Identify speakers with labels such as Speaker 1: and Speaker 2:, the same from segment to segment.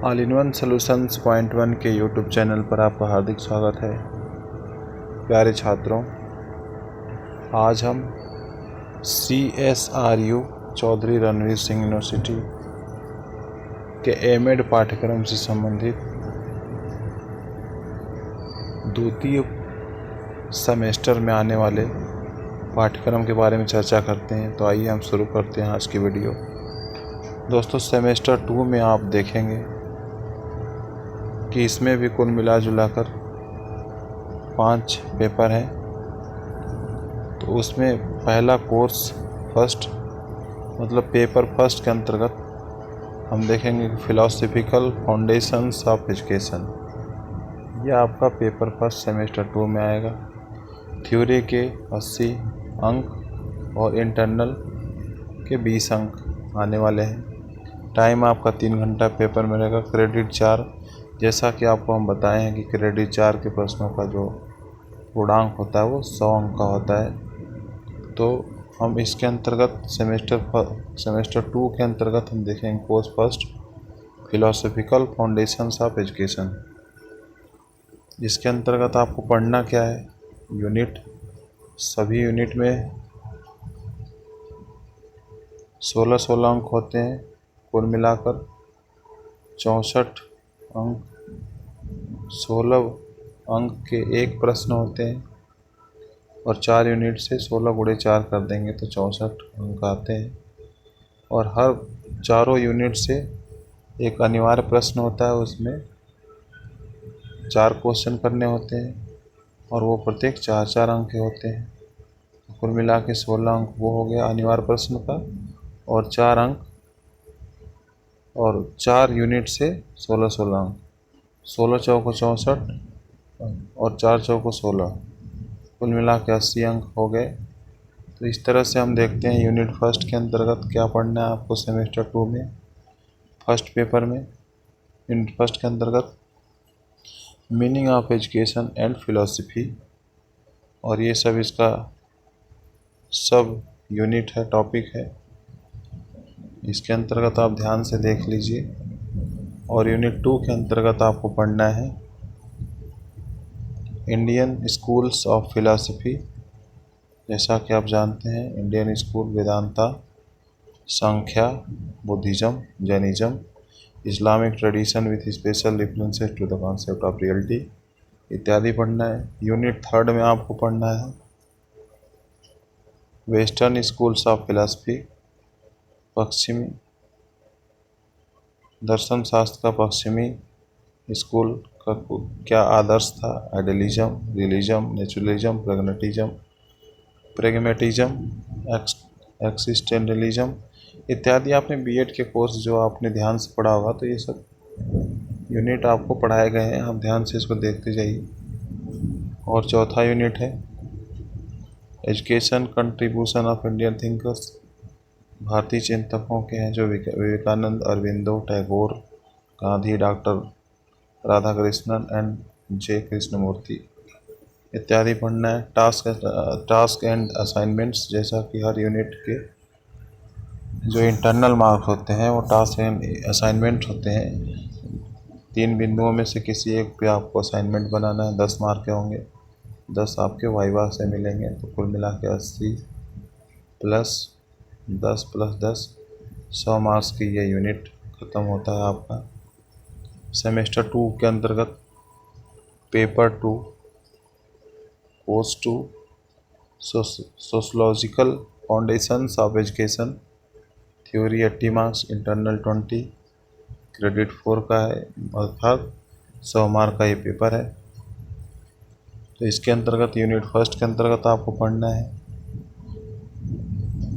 Speaker 1: All in one solutions point one के YouTube channel पर आपका हार्दिक स्वागत है। प्यारे छात्रों, आज हम CSRU चौधरी रणवीर सिंह यूनिवर्सिटी के एमएड पाठ्यक्रम से संबंधित द्वितीय सेमेस्टर में आने वाले पाठ्यक्रम के बारे में चर्चा करते हैं। तो आइए हम शुरू करते हैं आज की वीडियो। दोस्तों, सेमेस्टर 2 में आप देखेंगे कि इसमें भी कुल मिला जुलाकर 5 पेपर हैं। तो उसमें पहला कोर्स फर्स्ट मतलब पेपर फर्स्ट के अंतर्गत हम देखेंगे कि फिलोसफिकल फाउंडेशंस ऑफ एजुकेशन, यह आपका पेपर फर्स्ट सेमेस्टर 2 में आएगा। थ्योरी के 80 अंक और इंटरनल के 20 अंक आने वाले हैं। टाइम आपका 3 घंटा पेपर में रहेगा। क्रेडिट 4, जैसा कि आपको हम बताए हैं कि क्रेडिट 4 के प्रश्नों का जो पूर्णांक होता है वो 100 अंक का होता है। तो हम इसके अंतर्गत सेमेस्टर 2 के अंतर्गत हम देखेंगे course first philosophical foundations of education. इसके अंतर्गत आपको पढ़ना क्या है, यूनिट, सभी यूनिट में 16 अंक होते हैं। कुल मिलाकर 64 अंक, 16 अंक के एक प्रश्न होते हैं और 4 यूनिट से 16 गुणे 4 कर देंगे तो 64 अंक आते हैं। और हर चारों यूनिट से एक अनिवार्य प्रश्न होता है, उसमें 4 क्वेश्चन करने होते हैं और वो प्रत्येक 4-4 अंक के होते हैं। तो कुल मिला के 16 अंक वो हो गया अनिवार्य प्रश्न का, और 4 अंक और 4 यूनिट से 16 अंक, 16 चौको 64 और 4 चौको 16, कुल मिला के 80 अंक हो गए। तो इस तरह से हम देखते हैं यूनिट फर्स्ट के अंतर्गत क्या पढ़ना है आपको सेमेस्टर 2 में। फर्स्ट पेपर में यूनिट फर्स्ट के अंतर्गत meaning of education and philosophy, और ये सब इसका सब यूनिट है, टॉपिक है। इसके अंतर्गत आप ध्यान से देख लीजिए। और यूनिट 2 के अंतर्गत आपको पढ़ना है इंडियन स्कूल्स ऑफ फिलॉसफी। जैसा कि आप जानते हैं, Indian school Vedanta, Samkhya, Buddhism, Jainism, Islamic tradition with special references to the concept of reality इत्यादि पढ़ना है। यूनिट 3 में आपको पढ़ना है वेस्टर्न स्कूल्स ऑफ फिलॉसफी, पश्चिमी दर्शन शास्त्र का पश्चिमी स्कूल का क्या आदर्श था, आइडियलिज्म, रियलिज्म, नेचुरलिज्म, प्रेगमेटिज्म, एक्सिस्टेंशलिज्म इत्यादि। आपने बीएड के कोर्स जो आपने ध्यान से पढ़ा होगा, तो ये सब यूनिट आपको पढ़ाए गए हैं, आप ध्यान से इसको देखते जाइए। और चौथा यूनिट है education contribution of Indian thinkers, भारतीय चिंतकों के हैं जो विवेकानंद, अरविंदो, टैगोर, गांधी, डॉक्टर राधाकृष्णन एंड जे कृष्णमूर्ति इत्यादि पढ़ना है। टास्क एंड असाइनमेंट्स, जैसा कि हर यूनिट के जो इंटरनल मार्क्स होते हैं वो टास्क एंड असाइनमेंट होते हैं। 3 बिंदुओं में से किसी एक पे आपको असाइनमेंट बनाना है। 10 मार्क के होंगे, 10 आपके वाइवा से मिलेंगे। तो कुल मिला के 80 प्लस 10 प्लस 10, 100 मार्क्स की ये यूनिट ख़त्म होता है आपका। सेमेस्टर 2 के अंतर्गत paper 2 course 2 sociological foundations of education, theory 80 marks, internal 20, credit 4 का है, अर्थात 100 मार्क का ये पेपर है। तो इसके अंतर्गत यूनिट फर्स्ट के अंतर्गत आपको पढ़ना है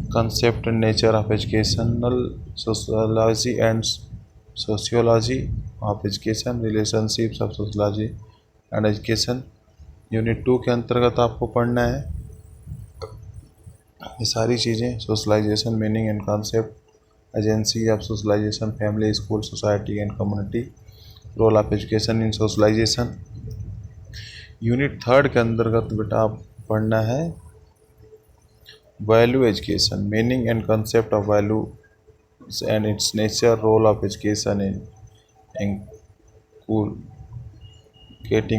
Speaker 1: concept and nature of educational sociology and sociology of education, relationships of sociology and education. Unit 2 के अंतर्गत आपको पढ़ना है ये सारी चीज़ें, socialisation, meaning and concept, agency of socialisation, family, school, society and community, role of education in socialisation. Unit 3 के अंतर्गत बेटा आप पढ़ना है value education, meaning and concept of value and its nature, role of education in inculcating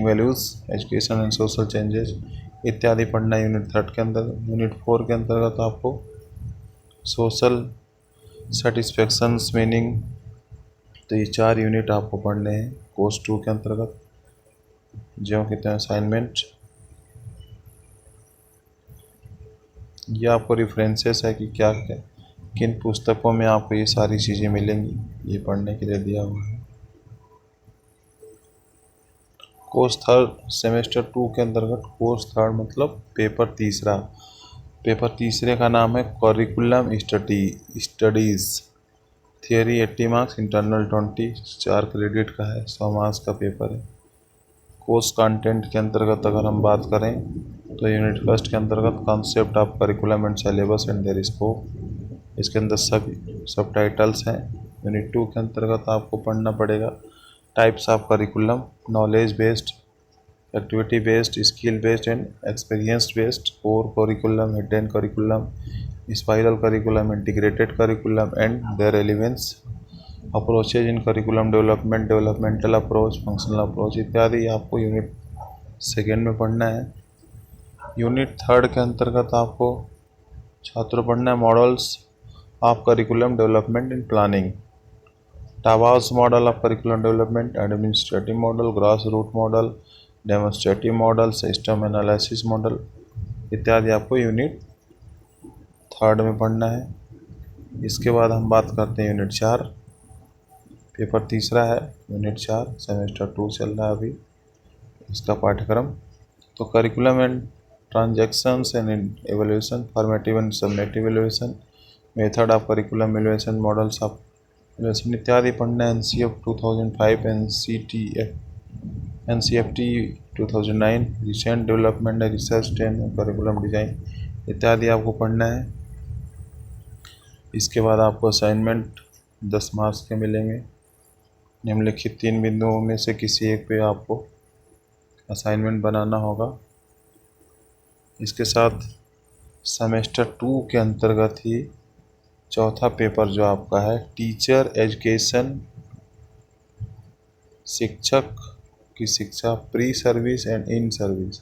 Speaker 1: values, education and social changes इत्यादि पढ़ना है unit 3 के अंदर। यूनिट 4 के अंतर्गत आपको सोशल सेटिस्फेक्शंस मीनिंग, तो ये 4 यूनिट आपको पढ़ने हैं कोर्स 2 के अंतर्गत। जो कहते हैं असाइनमेंट, ये आपको रेफरेंसेस है कि क्या क्या किन पुस्तकों में आपको ये सारी चीज़ें मिलेंगी, ये पढ़ने के लिए दिया हुआ है। कोर्स 3 सेमेस्टर 2 के अंतर्गत, कोर्स 3 मतलब पेपर तीसरा, पेपर तीसरे का नाम है curriculum studies. Theory 80 marks, internal 20, 4 credit का है, 100 मार्क्स का पेपर है। कोर्स कंटेंट के अंतर्गत अगर हम बात करें तो यूनिट 1 के अंतर्गत concept of curriculum and syllabus and their scope, इसके अंदर सब टाइटल्स हैं। यूनिट 2 के अंतर्गत आपको पढ़ना पड़ेगा types of curriculum, knowledge based, activity based, skill based and experience based, core curriculum, hidden curriculum, spiral curriculum, integrated curriculum and their relevance, approaches in curriculum development, developmental approach, functional approach इत्यादि आपको unit 2 में पढ़ना है। Unit 3 के अंतर्गत आपको छात्रों पढ़ना है models of curriculum development in planning, Taba's model of curriculum development, administrative model, grass root model, demonstrative model, system analysis model इत्यादि आपको यूनिट 3 में पढ़ना है। इसके बाद हम बात करते हैं यूनिट 4, पेपर तीसरा है यूनिट 4, सेमेस्टर 2 चल रहा है अभी इसका पाठ्यक्रम। तो curriculum and transactions and evolution, formative and summative evolution, method of curriculum evolution, models of evolution इत्यादि पढ़ना है। NCF 2005, NCFT 2009, रिसेंट डेवलपमेंट है, रिसर्च ट्रेंड, करिकुलम डिज़ाइन इत्यादि आपको पढ़ना है। इसके बाद आपको असाइनमेंट 10 मार्क्स के मिलेंगे। निम्नलिखित 3 बिंदुओं में से किसी एक पे आपको असाइनमेंट बनाना होगा। इसके साथ सेमेस्टर 2 के अंतर्गत ही चौथा पेपर जो आपका है टीचर एजुकेशन, शिक्षक की शिक्षा, pre service and in service,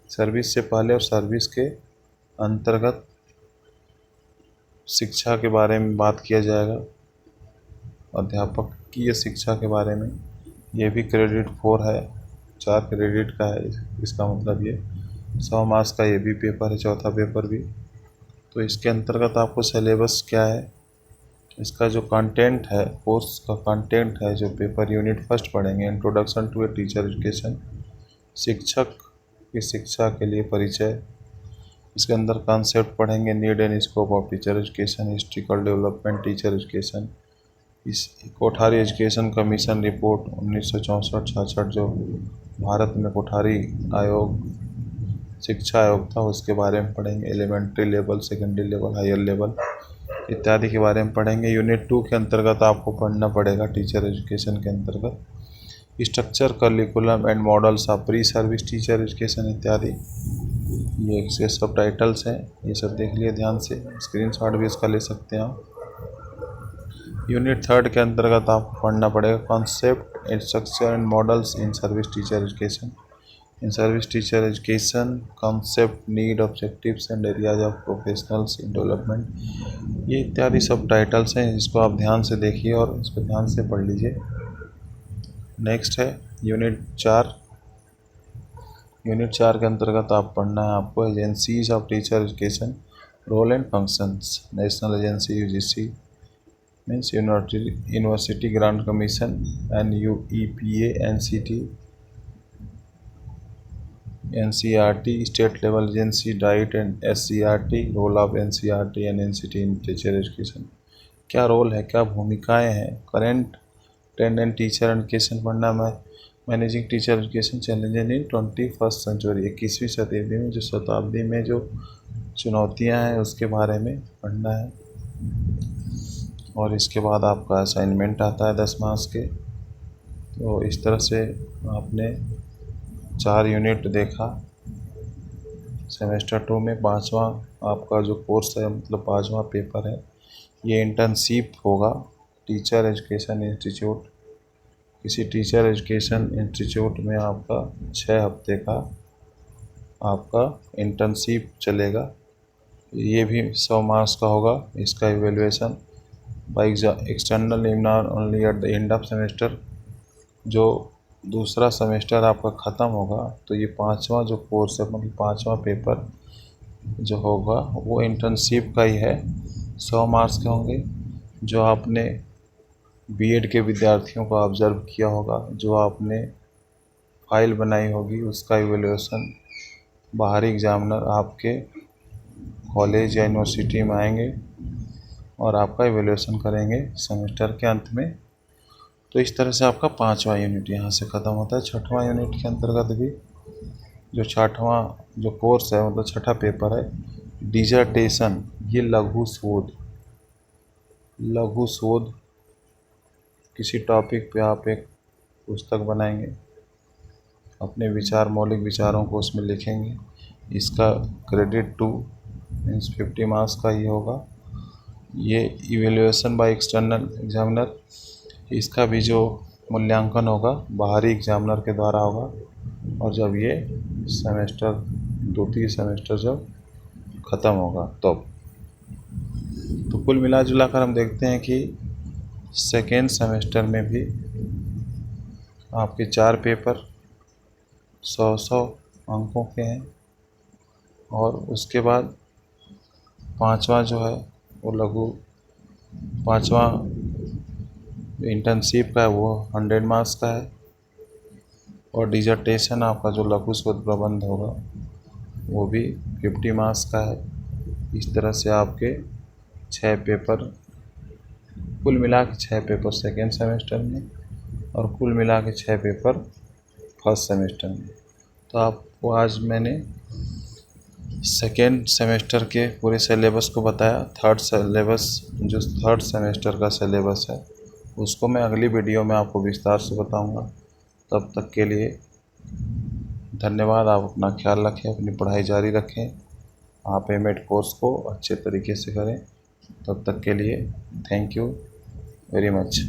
Speaker 1: service से पहले और सर्विस के अंतर्गत शिक्षा के बारे में बात किया जाएगा, अध्यापक की शिक्षा के बारे में। ये भी क्रेडिट 4 है, 4 क्रेडिट का है, इसका मतलब ये 100 मार्क्स का ये भी पेपर है, चौथा पेपर भी। तो इसके अंतर्गत आपको सिलेबस क्या है, इसका जो कंटेंट है, कोर्स का कंटेंट है, जो पेपर यूनिट 1 पढ़ेंगे introduction to a teacher education, शिक्षक की शिक्षा के लिए परिचय। इसके अंदर कॉन्सेप्ट पढ़ेंगे need and scope of teacher education, historical development teacher education, इस कोठारी एजुकेशन कमीशन रिपोर्ट 1964-66 जो भारत में कोठारी आयोग, शिक्षा आयोग था, उसके बारे में पढ़ेंगे। Elementary level, secondary level, higher level इत्यादि के बारे में पढ़ेंगे। यूनिट 2 के अंतर्गत आपको पढ़ना पड़ेगा टीचर एजुकेशन के अंतर्गत structure, curriculum and models of pre service teacher education इत्यादि। ये इसके सब टाइटल्स हैं, ये सब देख लिए ध्यान से, स्क्रीनशॉट भी इसका ले सकते हैं आप। यूनिट 3 के अंतर्गत आपको पढ़ना पड़ेगा concept, structure and models in service teacher education, in service teacher education, concept, need, objectives and areas of professionals in development, ये इत्यादि सब टाइटल्स हैं, इसको आप ध्यान से देखिए और इसको ध्यान से पढ़ लीजिए। नेक्स्ट है यूनिट 4। यूनिट 4 के अंतर्गत आप पढ़ना है आपको agencies of teacher education, role and functions, national agency UGC means university grant commission, NUEPA, NCERT, state level agency, DIET and SCERT, role of NCERT and NCT in teacher education, क्या role है, क्या भूमिकाएं हैं। Current trend and teacher education पढ़ना है, managing teacher education challenges in 21st century, 21वीं शताब्दी में, जो शताब्दी में जो चुनौतियां हैं उसके बारे में पढ़ना है। और इसके बाद आपका असाइनमेंट आता है 10 मार्क्स के। तो इस तरह से आपने 4 यूनिट देखा सेमेस्टर 2 में। 5वां आपका जो कोर्स है, मतलब 5वां पेपर है, ये इंटर्नशिप होगा टीचर एजुकेशन इंस्टीट्यूट किसी टीचर एजुकेशन इंस्टीट्यूट में आपका 6 हफ्ते का आपका इंटर्नशिप चलेगा। ये भी 100 मार्क्स का होगा। इसका evaluation by external examiner only at the end of semester. जो दूसरा सेमेस्टर आपका ख़त्म होगा तो ये 5वां जो कोर्स है, मतलब 5वां पेपर जो होगा वो इंटर्नशिप का ही है। 100 मार्क्स के होंगे। जो आपने बीएड के विद्यार्थियों को ऑब्जर्व किया होगा, जो आपने फाइल बनाई होगी, उसका इवैल्यूएशन बाहरी एग्जामिनर आपके कॉलेज या यूनिवर्सिटी में आएंगे और आपका इवैल्यूएशन करेंगे सेमेस्टर के अंत में। तो इस तरह से आपका 5वां यूनिट यहाँ से ख़त्म होता है। 6वां यूनिट के अंतर्गत भी जो 6वां जो कोर्स है, मतलब 6ठा पेपर है, डिसर्टेशन। ये लघु शोध किसी टॉपिक पे आप एक पुस्तक बनाएंगे, अपने विचार, मौलिक विचारों को उसमें लिखेंगे। इसका क्रेडिट 2 मीन्स 50 मार्क्स का ही होगा। ये इवैल्यूएशन बाय एक्सटर्नल एग्जामिनर, इसका भी जो मूल्यांकन होगा बाहरी एग्जामिनर के द्वारा होगा। और जब ये सेमेस्टर, द्वितीय सेमेस्टर जब ख़त्म होगा तब तो कुल मिला जुला कर हम देखते हैं कि सेकेंड सेमेस्टर में भी आपके 4 पेपर 100-100 अंकों के हैं। और उसके बाद 5वां जो है वो लघु, 5वां इंटर्नशिप का है वो 100 मार्क्स का है। और डिसर्टेशन आपका जो लघु शोध प्रबंध होगा वो भी 50 मार्क्स का है। इस तरह से आपके 6 पेपर, कुल मिला के 6 पेपर सेकेंड सेमेस्टर में और कुल मिला के 6 पेपर फर्स्ट सेमेस्टर में। तो आपको आज मैंने सेकेंड सेमेस्टर के पूरे सिलेबस को बताया। थर्ड सेमेस्टर का सिलेबस है उसको मैं अगली वीडियो में आपको विस्तार से बताऊंगा। तब तक के लिए धन्यवाद। आप अपना ख्याल रखें, अपनी पढ़ाई जारी रखें, आप एमएड कोर्स को अच्छे तरीके से करें। तब तक के लिए थैंक यू वेरी मच।